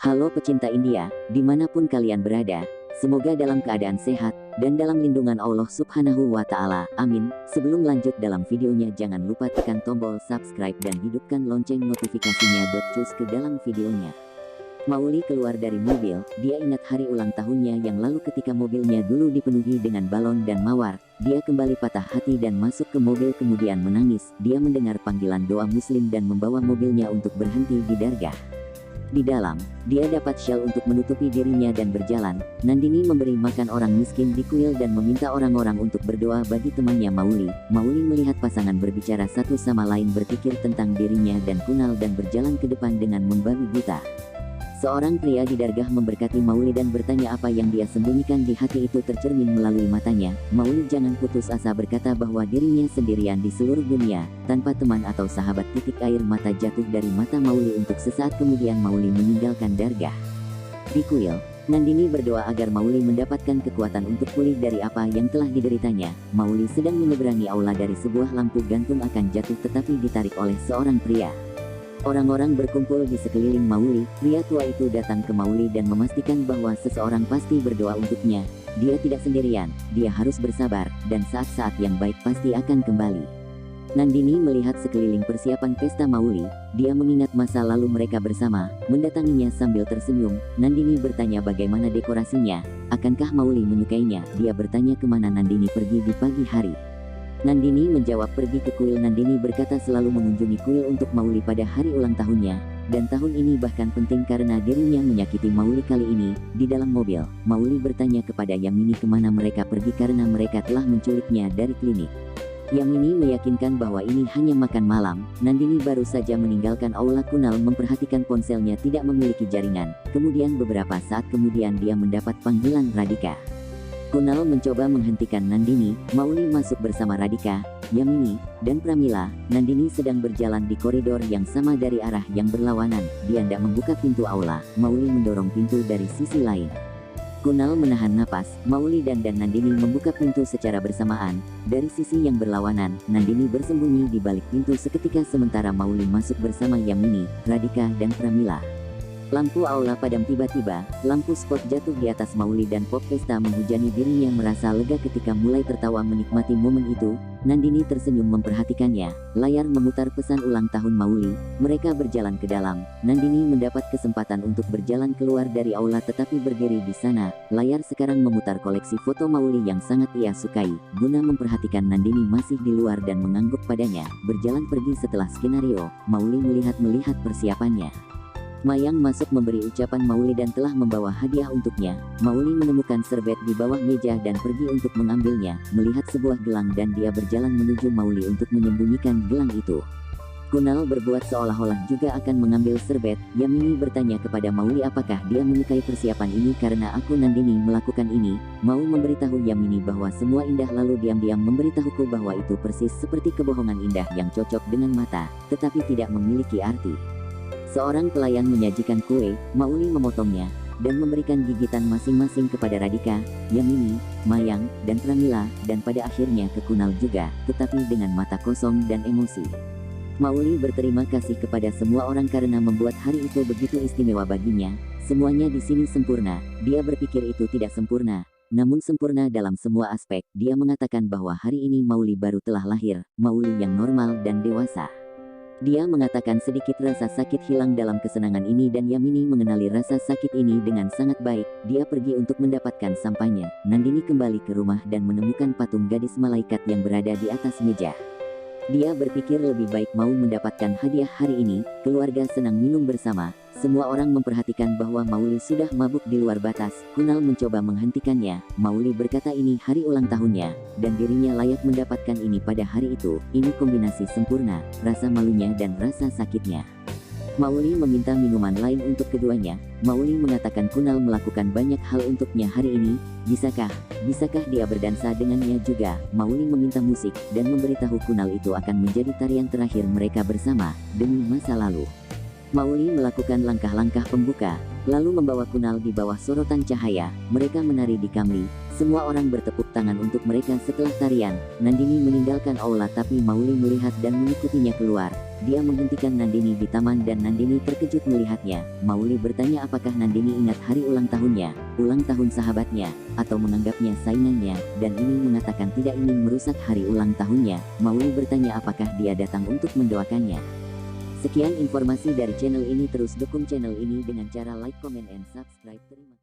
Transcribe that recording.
Halo pecinta India, dimanapun kalian berada, semoga dalam keadaan sehat, dan dalam lindungan Allah Subhanahu wa Ta'ala, amin. Sebelum lanjut dalam videonya, jangan lupa tekan tombol subscribe dan hidupkan lonceng notifikasinya. Cus ke dalam videonya. Mauli keluar dari mobil, dia ingat hari ulang tahunnya yang lalu ketika mobilnya dulu dipenuhi dengan balon dan mawar. Dia kembali patah hati dan masuk ke mobil kemudian menangis. Dia mendengar panggilan doa muslim dan membawa mobilnya untuk berhenti di dargah. Di dalam, dia dapat syal untuk menutupi dirinya dan berjalan. Nandini memberi makan orang miskin di kuil dan meminta orang-orang untuk berdoa bagi temannya Mauli. Mauli melihat pasangan berbicara satu sama lain, berpikir tentang dirinya dan Kunal dan berjalan ke depan dengan membabi buta. Seorang pria di dargah memberkati Mauli dan bertanya apa yang dia sembunyikan di hati itu tercermin melalui matanya. Mauli jangan putus asa berkata bahwa dirinya sendirian di seluruh dunia, tanpa teman atau sahabat. Air mata jatuh dari mata Mauli untuk sesaat kemudian Mauli meninggalkan dargah. Di kuil, Nandini berdoa agar Mauli mendapatkan kekuatan untuk pulih dari apa yang telah dideritanya. Mauli sedang menyeberangi aula dari sebuah lampu gantung akan jatuh tetapi ditarik oleh seorang pria. Orang-orang berkumpul di sekeliling Mauli. Pria tua itu datang ke Mauli dan memastikan bahwa seseorang pasti berdoa untuknya. Dia tidak sendirian, dia harus bersabar, dan saat-saat yang baik pasti akan kembali. Nandini melihat sekeliling persiapan pesta Mauli. Dia mengingat masa lalu mereka bersama, mendatanginya sambil tersenyum. Nandini bertanya bagaimana dekorasinya, akankah Mauli menyukainya. Dia bertanya kemana Nandini pergi di pagi hari. Nandini menjawab pergi ke kuil. Nandini berkata selalu mengunjungi kuil untuk Mauli pada hari ulang tahunnya, dan tahun ini bahkan penting karena dirinya menyakiti Mauli kali ini. Di dalam mobil, Mauli bertanya kepada Yamini kemana mereka pergi karena mereka telah menculiknya dari klinik. Yamini meyakinkan bahwa ini hanya makan malam. Nandini baru saja meninggalkan aula. Kunal memperhatikan ponselnya tidak memiliki jaringan. Kemudian beberapa saat kemudian dia mendapat panggilan Radhika. Kunal mencoba menghentikan Nandini. Mauli masuk bersama Radhika, Yamini, dan Pramila. Nandini sedang berjalan di koridor yang sama dari arah yang berlawanan. Dia hendak membuka pintu aula. Mauli mendorong pintu dari sisi lain. Kunal menahan napas. Mauli dan Nandini membuka pintu secara bersamaan. Dari sisi yang berlawanan, Nandini bersembunyi di balik pintu seketika sementara Mauli masuk bersama Yamini, Radhika, dan Pramila. Lampu aula padam tiba-tiba, lampu spot jatuh di atas Mauli dan pop pesta menghujani dirinya. Merasa lega ketika mulai tertawa menikmati momen itu. Nandini tersenyum memperhatikannya. Layar memutar pesan ulang tahun Mauli. Mereka berjalan ke dalam. Nandini mendapat kesempatan untuk berjalan keluar dari aula tetapi berdiri di sana. Layar sekarang memutar koleksi foto Mauli yang sangat ia sukai. Guna memperhatikan Nandini masih di luar dan mengangguk padanya. Berjalan pergi setelah skenario, Mauli melihat persiapannya. Mayang masuk memberi ucapan Mauli dan telah membawa hadiah untuknya. Mauli menemukan serbet di bawah meja dan pergi untuk mengambilnya. Melihat sebuah gelang dan dia berjalan menuju Mauli untuk menyembunyikan gelang itu. Kunal berbuat seolah-olah juga akan mengambil serbet. Yamini bertanya kepada Mauli apakah dia menyukai persiapan ini karena aku Nandini melakukan ini. Mau memberitahu Yamini bahwa semua indah lalu diam-diam memberitahuku bahwa itu persis seperti kebohongan indah yang cocok dengan mata, tetapi tidak memiliki arti. Seorang pelayan menyajikan kue. Mauli memotongnya dan memberikan gigitan masing-masing kepada Radhika, Yamini, Mayang, dan Pramila, dan pada akhirnya ke Kunal juga, tetapi dengan mata kosong dan emosi. Mauli berterima kasih kepada semua orang karena membuat hari itu begitu istimewa baginya. Semuanya di sini sempurna. Dia berpikir itu tidak sempurna, namun sempurna dalam semua aspek. Dia mengatakan bahwa hari ini Mauli baru telah lahir, Mauli yang normal dan dewasa. Dia mengatakan sedikit rasa sakit hilang dalam kesenangan ini dan Yamini mengenali rasa sakit ini dengan sangat baik. Dia pergi untuk mendapatkan sampahnya. Nandini kembali ke rumah dan menemukan patung gadis malaikat yang berada di atas meja. Dia berpikir lebih baik mau mendapatkan hadiah hari ini. Keluarga senang minum bersama. Semua orang memperhatikan bahwa Mauli sudah mabuk di luar batas. Kunal mencoba menghentikannya. Mauli berkata ini hari ulang tahunnya, dan dirinya layak mendapatkan ini pada hari itu. Ini kombinasi sempurna, rasa malunya dan rasa sakitnya. Mauli meminta minuman lain untuk keduanya. Mauli mengatakan Kunal melakukan banyak hal untuknya hari ini. Bisakah dia berdansa dengannya juga? Mauli meminta musik, dan memberitahu Kunal itu akan menjadi tarian terakhir mereka bersama, demi masa lalu. Mauli melakukan langkah-langkah pembuka, lalu membawa Kunal di bawah sorotan cahaya. Mereka menari di kamli. Semua orang bertepuk tangan untuk mereka setelah tarian. Nandini meninggalkan aula tapi Mauli melihat dan mengikutinya keluar. Dia menghentikan Nandini di taman dan Nandini terkejut melihatnya. Mauli bertanya apakah Nandini ingat hari ulang tahunnya, ulang tahun sahabatnya, atau menganggapnya saingannya, dan ini mengatakan tidak ingin merusak hari ulang tahunnya. Mauli bertanya apakah dia datang untuk mendoakannya. Sekian informasi dari channel ini, terus dukung channel ini dengan cara like, comment, and subscribe. Terima kasih.